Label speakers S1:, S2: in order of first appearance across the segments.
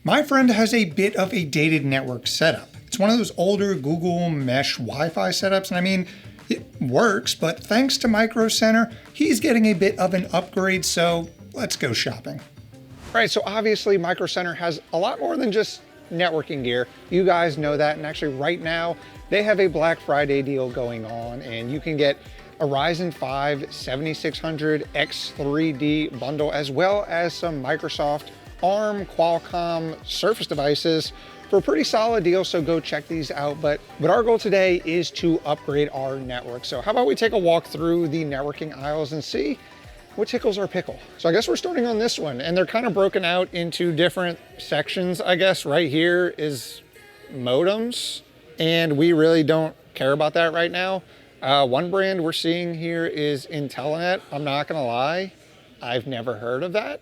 S1: My friend has a bit of a dated network setup. It's one of those older Google Mesh Wi-Fi setups, and I mean, it works, but thanks to Micro Center, he's getting a bit of an upgrade, so let's go shopping. All right, so obviously Micro Center has a lot more than just networking gear. You guys know that, and actually right now, they have a Black Friday deal going on, and you can get a Ryzen 5 7600 X3D bundle, as well as some Microsoft ARM Qualcomm Surface devices for a pretty solid deal, so go check these out. But our goal today is to upgrade our network. So how about we take a walk through the networking aisles and see what tickles our pickle. So I guess we're starting on this one, and they're kind of broken out into different sections, I guess. Right here is modems, and we really don't care about that right now. One brand we're seeing here is Intelenet. I'm not gonna lie, I've never heard of that.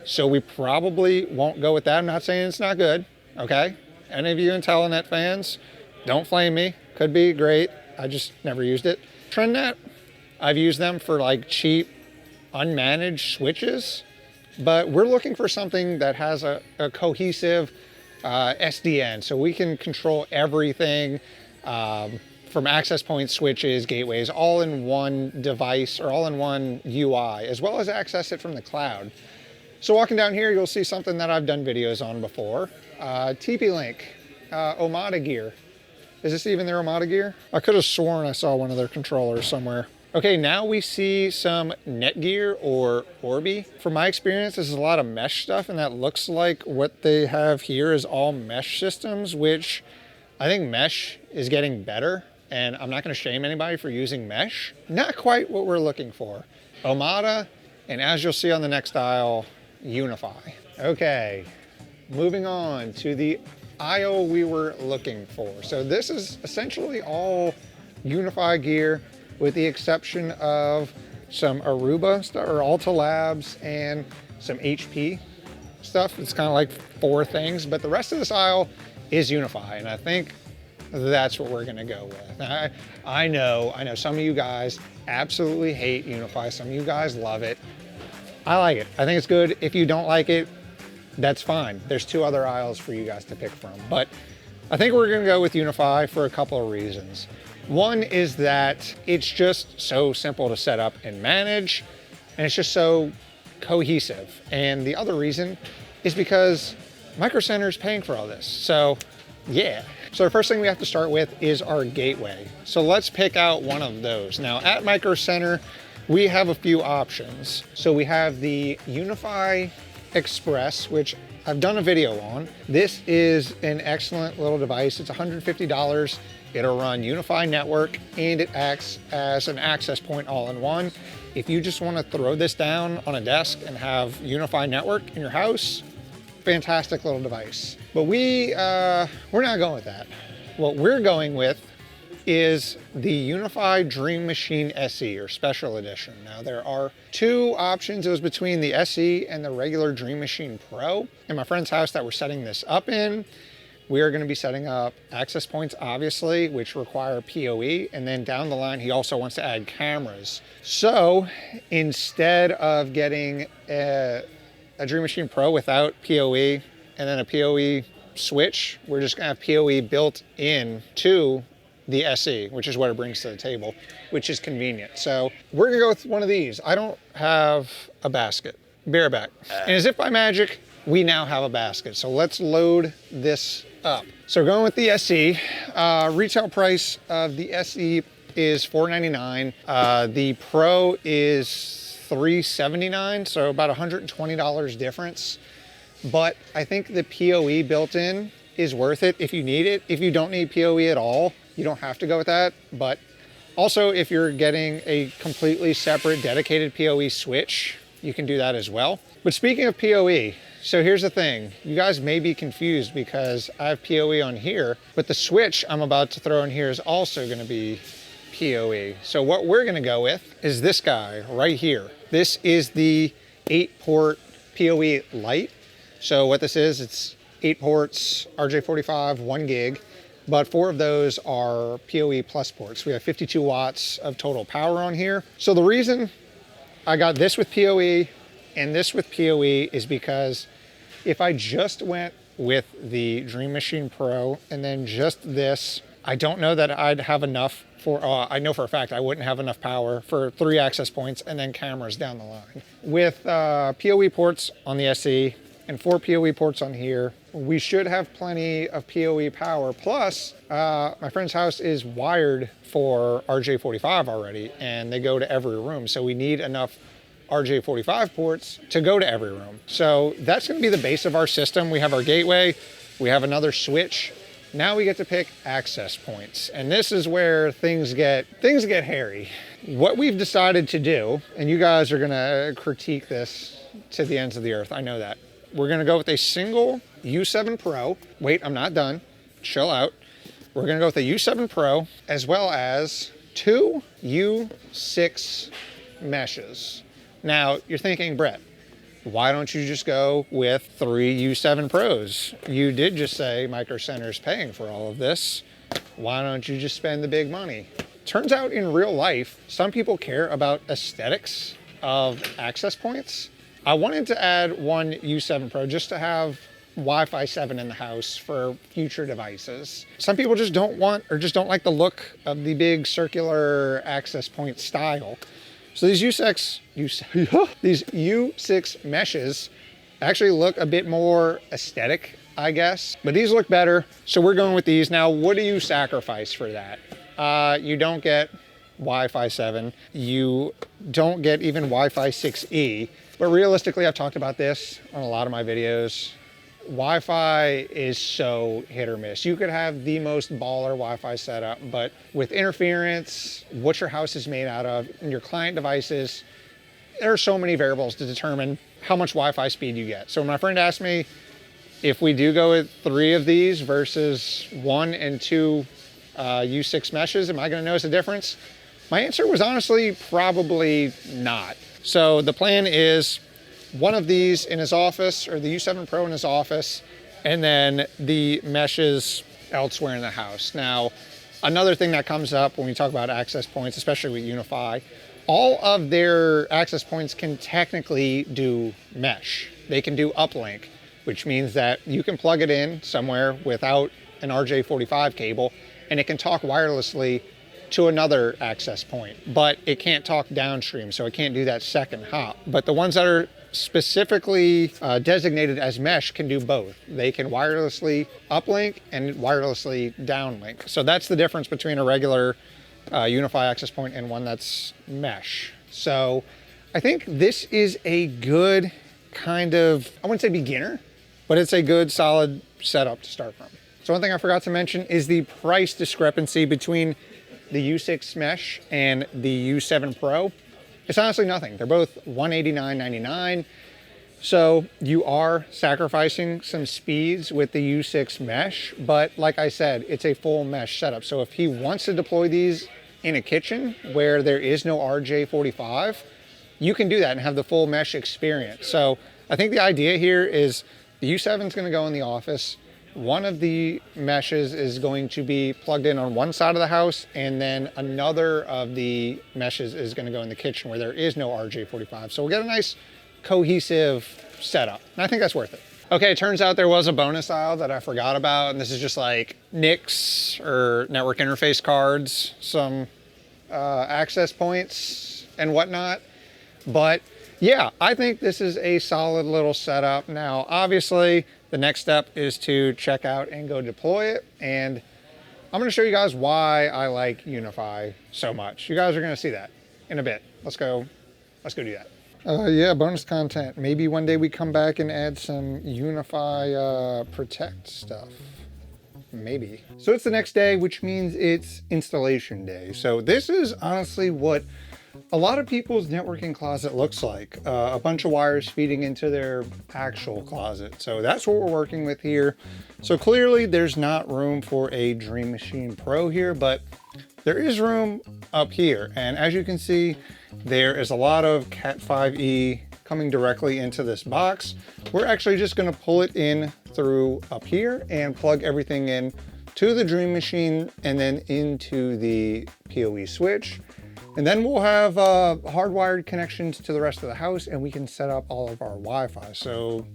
S1: So we probably won't go with that. I'm not saying it's not good, okay? Any of you Intelenet fans, don't flame me. Could be great, I just never used it. TrendNet, I've used them for like cheap, unmanaged switches, but we're looking for something that has a cohesive SDN, so we can control everything from access point switches, gateways, all in one device or all in one UI, as well as access it from the cloud. So walking down here, you'll see something that I've done videos on before. TP-Link, Omada gear. Is this even their Omada gear? I could have sworn I saw one of their controllers somewhere. Okay, now we see some Netgear or Orbi. From my experience, this is a lot of mesh stuff, and that looks like what they have here is all mesh systems, which I think mesh is getting better, and I'm not gonna shame anybody for using mesh. Not quite what we're looking for. Omada, and as you'll see on the next aisle, UniFi. Okay, moving on to the aisle we were looking for. So this is essentially all UniFi gear, with the exception of some Aruba stuff, or Alta Labs, and some HP stuff. It's kind of like 4 things, but the rest of this aisle is UniFi, and I think that's what we're gonna go with. Now, I know some of you guys absolutely hate UniFi. Some of you guys love it. I like it. I think it's good. If you don't like it, that's fine. There's 2 other aisles for you guys to pick from, but I think we're gonna go with UniFi for a couple of reasons. One is that it's just so simple to set up and manage, and it's just so cohesive. And the other reason is because Micro Center is paying for all this. So yeah. So the first thing we have to start with is our gateway. So let's pick out one of those. Now at Micro Center, we have a few options. So we have the UniFi Express, which I've done a video on. This is an excellent little device. It's $150. It'll run UniFi network, and it acts as an access point all in one. If you just want to throw this down on a desk and have UniFi network in your house, fantastic little device. But we're not going with that. What we're going with is the UniFi Dream Machine SE, or Special Edition. Now there are 2 options. It was between the SE and the regular Dream Machine Pro. In my friend's house that we're setting this up in, we are going to be setting up access points, obviously, which require PoE, and then down the line, he also wants to add cameras. So instead of getting a Dream Machine Pro without PoE and then a PoE switch, we're just going to have PoE built in to the SE, which is what it brings to the table, which is convenient. So we're going to go with one of these. I don't have a basket. Bear back. And as if by magic, we now have a basket. So let's load this up. So we're going with the SE. Retail price of the SE is $499. The Pro is $379, so about $120 difference. But I think the PoE built in is worth it if you need it. If you don't need PoE at all, you don't have to go with that. But also, if you're getting a completely separate dedicated PoE switch, you can do that as well. But speaking of PoE, so here's the thing. You guys may be confused because I have PoE on here, but the switch I'm about to throw in here is also going to be PoE. So what we're going to go with is this guy right here. This is the 8-port PoE Lite. So what this is, it's 8 ports, RJ45, 1 gig, but 4 of those are PoE plus ports. We have 52 watts of total power on here. So the reason I got this with PoE and this with PoE is because if I just went with the Dream Machine Pro, and then just this. I don't know that I'd have enough for, I know for a fact I wouldn't have enough power for 3 access points and then cameras down the line. With PoE ports on the SE and 4 PoE ports on here, we should have plenty of PoE power. Plus, my friend's house is wired for RJ45 already, and they go to every room. So we need enough RJ45 ports to go to every room. So that's going to be the base of our system. We have our gateway, we have another switch. Now we get to pick access points. And this is where things get hairy. What we've decided to do, and you guys are going to critique this to the ends of the earth, I know that. We're going to go with a single U7 Pro. Wait, I'm not done. Chill out. We're going to go with a U7 Pro as well as 2 U6 meshes. Now, you're thinking, Brett, why don't you just go with 3 U7 Pros? You did just say Micro Center's paying for all of this. Why don't you just spend the big money? Turns out in real life, some people care about aesthetics of access points. I wanted to add 1 U7 Pro just to have Wi-Fi 7 in the house for future devices. Some people just don't want or just don't like the look of the big circular access point style. So these these U6 meshes actually look a bit more aesthetic, I guess, but these look better. So we're going with these. Now, what do you sacrifice for that? You don't get Wi-Fi 7. You don't get even Wi-Fi 6E. But realistically, I've talked about this on a lot of my videos. Wi-Fi is so hit or miss. You could have the most baller Wi-Fi setup, but with interference, what your house is made out of, and your client devices, there are so many variables to determine how much Wi-Fi speed you get. So when my friend asked me if we do go with 3 of these versus 1 and 2 U6 meshes, am I going to notice a difference? My answer was honestly probably not. So the plan is 1 of these in his office, or the U7 Pro in his office, and then the meshes elsewhere in the house. Now, another thing that comes up when we talk about access points, especially with UniFi, all of their access points can technically do mesh. They can do uplink, which means that you can plug it in somewhere without an RJ45 cable, and it can talk wirelessly to another access point, but it can't talk downstream, so it can't do that second hop. But the ones that are specifically designated as mesh can do both. They can wirelessly uplink and wirelessly downlink. So that's the difference between a regular UniFi access point and one that's mesh. So I think this is a good kind of, I wouldn't say beginner, but it's a good solid setup to start from. So one thing I forgot to mention is the price discrepancy between the U6 mesh and the U7 Pro. It's honestly nothing. They're both $189.99. So you are sacrificing some speeds with the U6 mesh, but like I said, it's a full mesh setup. So if he wants to deploy these in a kitchen where there is no RJ45, you can do that and have the full mesh experience. So I think the idea here is the U7 is going to go in the office. One of the meshes is going to be plugged in on one side of the house, and then another of the meshes is going to go in the kitchen where there is no RJ45. So we'll get a nice cohesive setup, and I think that's worth it. Okay, it turns out there was a bonus aisle that I forgot about, and this is just like NICs or network interface cards, some access points and whatnot. But yeah, I think this is a solid little setup. Now, obviously, the next step is to check out and go deploy it. And I'm going to show you guys why I like UniFi so much. You guys are going to see that in a bit. Let's go do that. Yeah, bonus content. Maybe one day we come back and add some UniFi Protect stuff. Maybe. So it's the next day, which means it's installation day. So this is honestly what a lot of people's networking closet looks like. A bunch of wires feeding into their actual closet. So that's what we're working with here. So clearly there's not room for a Dream Machine Pro here, but there is room up here. And as you can see, there is a lot of Cat 5e coming directly into this box. We're actually just going to pull it in through up here and plug everything in to the Dream Machine and then into the PoE switch. And then we'll have hardwired connections to the rest of the house, and we can set up all of our Wi-Fi. So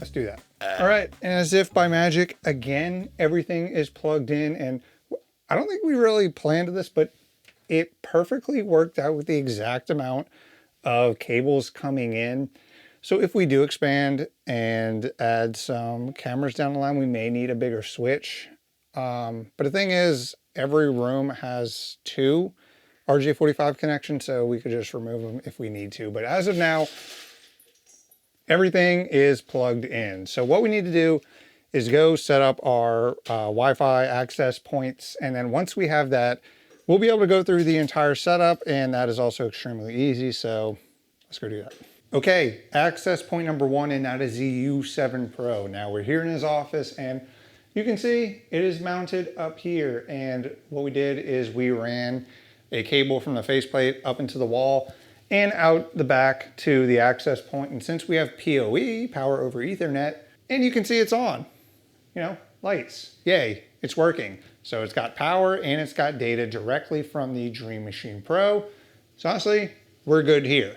S1: let's do that. All right, and as if by magic, again, everything is plugged in, and I don't think we really planned this, but it perfectly worked out with the exact amount of cables coming in. So if we do expand and add some cameras down the line, we may need a bigger switch. But the thing is, every room has 2 RJ45 connections, so we could just remove them if we need to. But as of now, everything is plugged in. So what we need to do is go set up our Wi-Fi access points. And then once we have that, we'll be able to go through the entire setup, and that is also extremely easy. So let's go do that. Okay, access point number 1, and that is the U7 Pro. Now we're here in his office, and you can see it is mounted up here. And what we did is we ran a cable from the faceplate up into the wall and out the back to the access point. And since we have PoE, power over Ethernet, and you can see it's on, you know, lights, yay, it's working. So it's got power and it's got data directly from the Dream Machine Pro. So honestly, we're good here.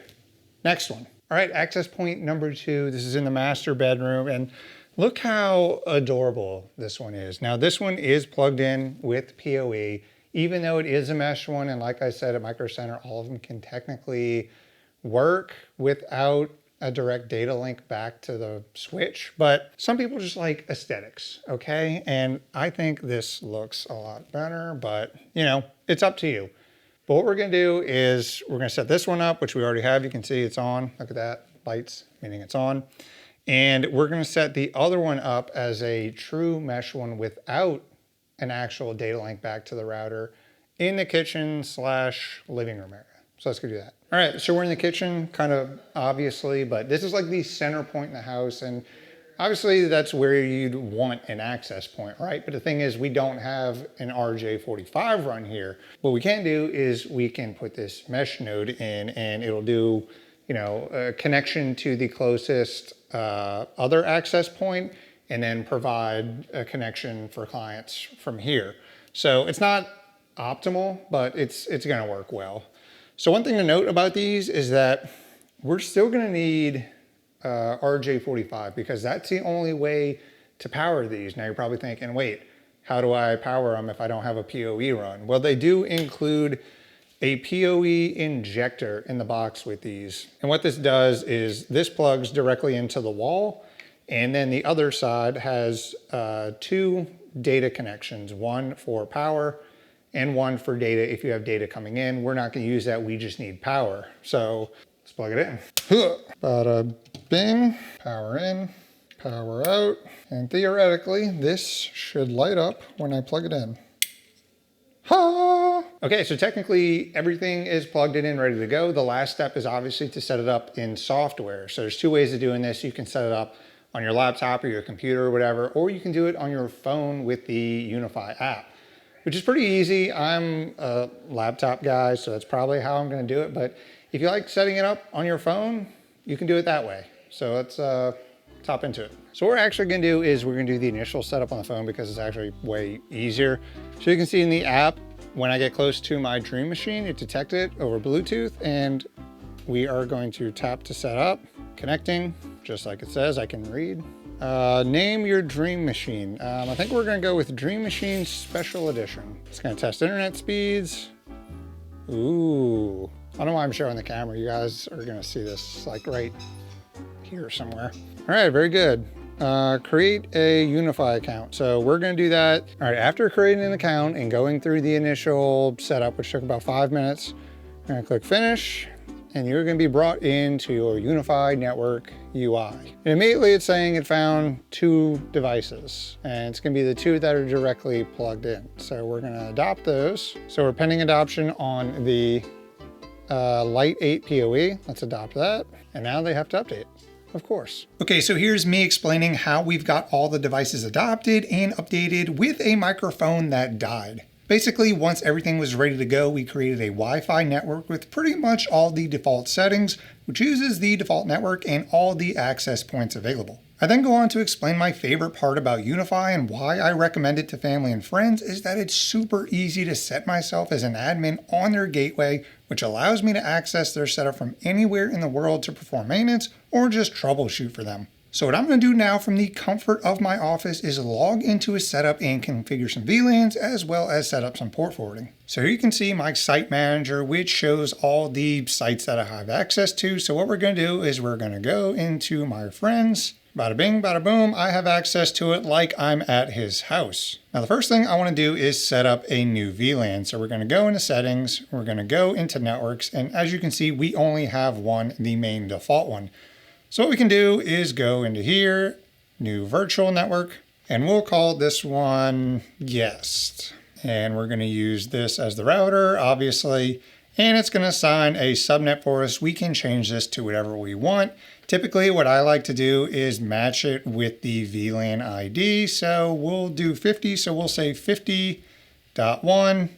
S1: Next one. All right, access point number 2. This is in the master bedroom, and look how adorable this one is. Now this one is plugged in with PoE, even though it is a mesh one. And like I said at Micro Center, all of them can technically work without a direct data link back to the switch. But some people just like aesthetics, okay? And I think this looks a lot better, but you know, it's up to you. But what we're gonna do is we're gonna set this one up, which we already have. You can see it's on, look at that, lights, meaning it's on. And we're gonna set the other one up as a true mesh one without an actual data link back to the router in the kitchen / living room area. So let's go do that. All right, so we're in the kitchen, kind of obviously, but this is like the center point in the house. And obviously that's where you'd want an access point, right? But the thing is, we don't have an RJ45 run here. What we can do is we can put this mesh node in, and it'll do, you know, a connection to the closest other access point, and then provide a connection for clients from here. So it's not optimal, but it's gonna work well. So one thing to note about these is that we're still gonna need RJ45, because that's the only way to power these. Now you're probably thinking, wait, how do I power them if I don't have a PoE run? Well, they do include a PoE injector in the box with these. And what this does is this plugs directly into the wall, and then the other side has 2 data connections, one for power and one for data if you have data coming in. We're not gonna use that, we just need power. So let's plug it in. Bada bing, power in, power out. And theoretically, this should light up when I plug it in. Ha! Okay, so technically everything is plugged in and ready to go. The last step is obviously to set it up in software. So there's 2 ways of doing this. You can set it up on your laptop or your computer or whatever, or you can do it on your phone with the UniFi app, which is pretty easy. I'm a laptop guy, so that's probably how I'm gonna do it. But if you like setting it up on your phone, you can do it that way. So let's hop into it. So what we're actually gonna do is we're gonna do the initial setup on the phone, because it's actually way easier. So you can see in the app, when I get close to my Dream Machine, it detects it over Bluetooth, and we are going to tap to set up, connecting, just like it says. I can read. Name your Dream Machine. I think we're gonna go with Dream Machine Special Edition. It's gonna test internet speeds. Ooh, I don't know why I'm showing the camera. You guys are gonna see this like right here somewhere. All right, very good. Create a UniFi account. So we're gonna do that. All right, after creating an account and going through the initial setup, which took about 5 minutes, I'm gonna click finish, and you're gonna be brought into your UniFi network UI. And immediately it's saying it found 2 devices, and it's gonna be the 2 that are directly plugged in. So we're gonna adopt those. So we're pending adoption on the Lite 8 PoE. Let's adopt that. And now they have to update, of course. Okay, so here's me explaining how we've got all the devices adopted and updated with a microphone that died. Basically, once everything was ready to go, we created a Wi-Fi network with pretty much all the default settings, which uses the default network and all the access points available. I then go on to explain my favorite part about UniFi and why I recommend it to family and friends is that it's super easy to set myself as an admin on their gateway, which allows me to access their setup from anywhere in the world to perform maintenance or just troubleshoot for them. So what I'm going to do now from the comfort of my office is log into a setup and configure some VLANs as well as set up some port forwarding. So here you can see my site manager, which shows all the sites that I have access to. So what we're going to do is we're going to go into my friends. Bada bing, bada boom, I have access to it like I'm at his house. Now the first thing I want to do is set up a new VLAN. So we're going to go into settings, we're going to go into networks, and as you can see, we only have one, the main default one. So what we can do is go into here, new virtual network, and we'll call this one guest. And we're going to use this as the router, obviously, and it's going to assign a subnet for us. We can change this to whatever we want. Typically, what I like to do is match it with the VLAN ID. So we'll do 50. So we'll say 50.1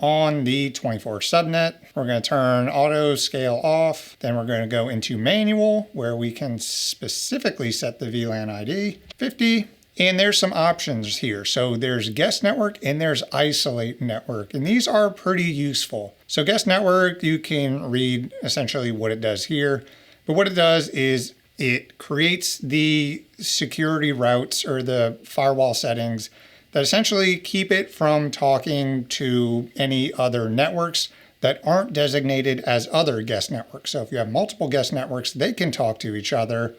S1: on the 24 subnet. We're going to turn auto scale off. Then we're going to go into manual where we can specifically set the VLAN ID 50. And there's some options here. So there's guest network and there's isolate network. And these are pretty useful. So guest network, you can read essentially what it does here. But what it does is it creates the security routes or the firewall settings that essentially keep it from talking to any other networks that aren't designated as other guest networks. So if you have multiple guest networks, they can talk to each other,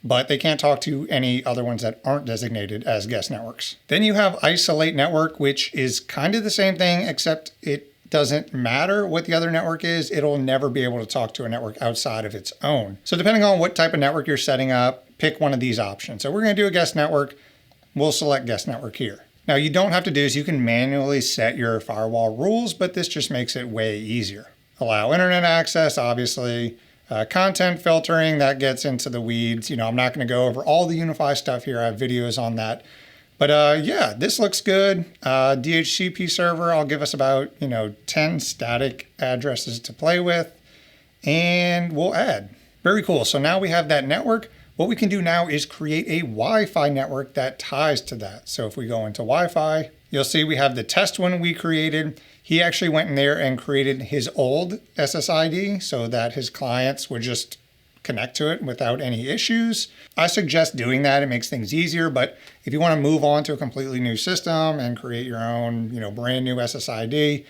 S1: but they can't talk to any other ones that aren't designated as guest networks. Then you have isolate network, which is kind of the same thing, except it doesn't matter what the other network is. It'll never be able to talk to a network outside of its own. So depending on what type of network you're setting up, pick one of these options. So we're going to do a guest network. We'll select guest network here. Now you don't have to do this. You can manually set your firewall rules, but this just makes it way easier. Allow internet access, obviously. Content filtering, that gets into the weeds. I'm not going to go over all the UniFi stuff here. I have videos on that. But yeah, this looks good. DHCP server, I'll give us about, 10 static addresses to play with, and we'll add. Very cool. So now we have that network. What we can do now is create a Wi-Fi network that ties to that. So if we go into Wi-Fi, you'll see we have the test one we created. He actually went in there and created his old SSID so that his clients would just connect to it without any issues. I suggest doing that. It makes things easier, but if you want to move on to a completely new system and create your own, brand new SSID,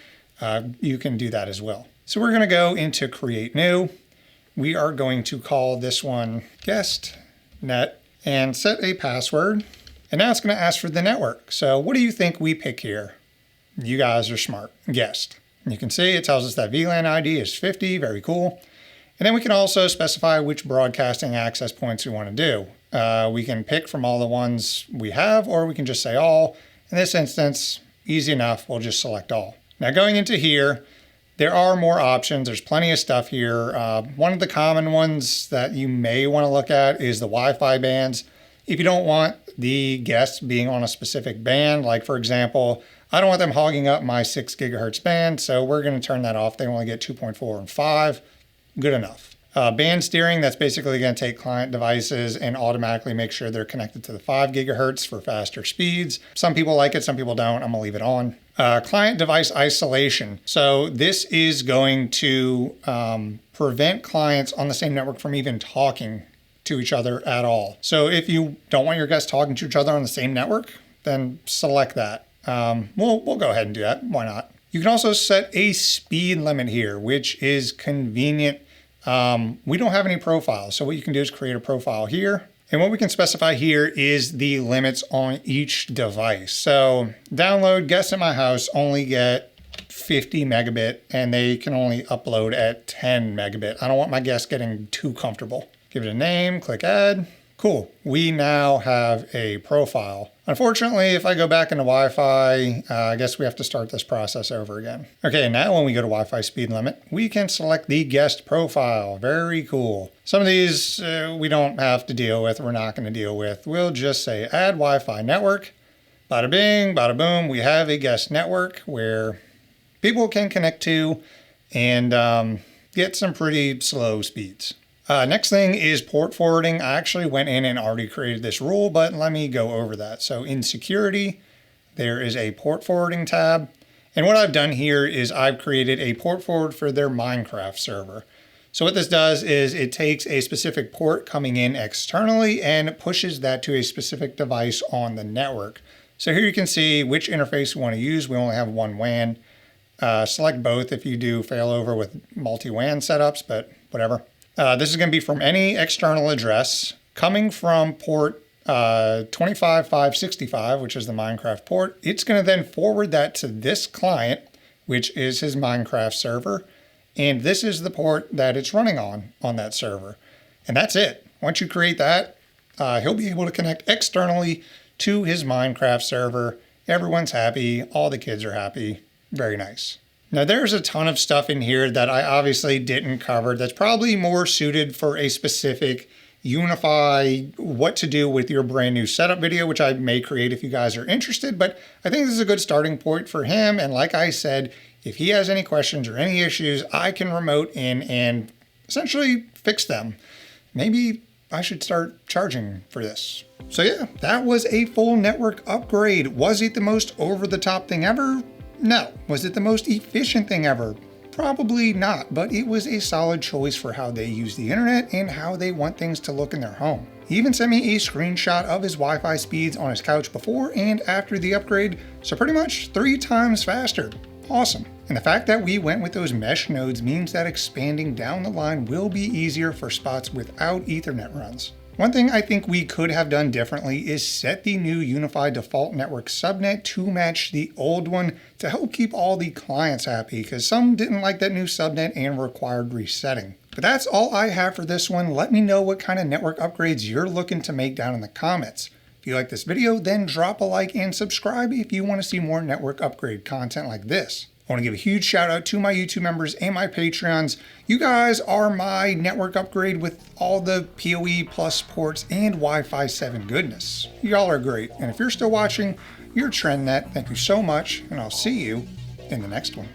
S1: you can do that as well. So we're going to go into create new. We are going to call this one guest net and set a password. And now it's going to ask for the network. So what do you think we pick here? You guys are smart. Guest. And you can see it tells us that VLAN ID is 50. Very cool. And then we can also specify which broadcasting access points we want to do. We can pick from all the ones we have, or we can just say all. In this instance, easy enough, we'll just select all. Now going into here, there are more options. There's plenty of stuff here. One of the common ones that you may want to look at is the Wi-Fi bands. If you don't want the guests being on a specific band, like for example, I don't want them hogging up my 6 gigahertz band, so we're going to turn that off. They only get 2.4 and 5. Good enough. Band steering, that's basically going to take client devices and automatically make sure they're connected to the 5 gigahertz for faster speeds. Some people like it, some people don't. I'm going to leave it on. Client device isolation. So this is going to prevent clients on the same network from even talking to each other at all. So if you don't want your guests talking to each other on the same network, then select that. We'll go ahead and do that. Why not? You can also set a speed limit here, which is convenient. We don't have any profiles. So what you can do is create a profile here. And what we can specify here is the limits on each device. So download guests at my house only get 50 megabit and they can only upload at 10 megabit. I don't want my guests getting too comfortable. Give it a name, click add. Cool, we now have a profile. Unfortunately, if I go back into Wi-Fi, I guess we have to start this process over again. Okay, now when we go to Wi-Fi speed limit, we can select the guest profile. Very cool. Some of these we don't have to deal with, we're not gonna deal with. We'll just say add Wi-Fi network. Bada bing, bada boom, we have a guest network where people can connect to and get some pretty slow speeds. Next thing is port forwarding. I actually went in and already created this rule, but let me go over that. So in security, there is a port forwarding tab. And what I've done here is I've created a port forward for their Minecraft server. So what this does is it takes a specific port coming in externally and pushes that to a specific device on the network. So here you can see which interface we want to use. We only have one WAN. Select both if you do failover with multi-WAN setups, but whatever. This is going to be from any external address coming from port 25565, which is the Minecraft port. It's going to then forward that to this client, which is his Minecraft server. And this is the port that it's running on that server. And that's it. Once you create that, he'll be able to connect externally to his Minecraft server. Everyone's happy. All the kids are happy. Very nice. Now there's a ton of stuff in here that I obviously didn't cover that's probably more suited for a specific UniFi what to do with your brand new setup video, which I may create if you guys are interested, but I think this is a good starting point for him. And like I said, if he has any questions or any issues, I can remote in and essentially fix them. Maybe I should start charging for this. So yeah, that was a full network upgrade. Was it the most over-the-top thing ever? No. Was it the most efficient thing ever? Probably not, but it was a solid choice for how they use the internet and how they want things to look in their home. He even sent me a screenshot of his Wi-Fi speeds on his couch before and after the upgrade, so pretty much 3 times faster. Awesome. And the fact that we went with those mesh nodes means that expanding down the line will be easier for spots without Ethernet runs. One thing I think we could have done differently is set the new UniFi default network subnet to match the old one to help keep all the clients happy, because some didn't like that new subnet and required resetting. But that's all I have for this one. Let me know what kind of network upgrades you're looking to make down in the comments. If you like this video, then drop a like and subscribe if you want to see more network upgrade content like this. I want to give a huge shout out to my YouTube members and my Patreons. You guys are my network upgrade with all the PoE plus ports and Wi-Fi 7 goodness. Y'all are great. And if you're still watching, you're TrendNet. Thank you so much, and I'll see you in the next one.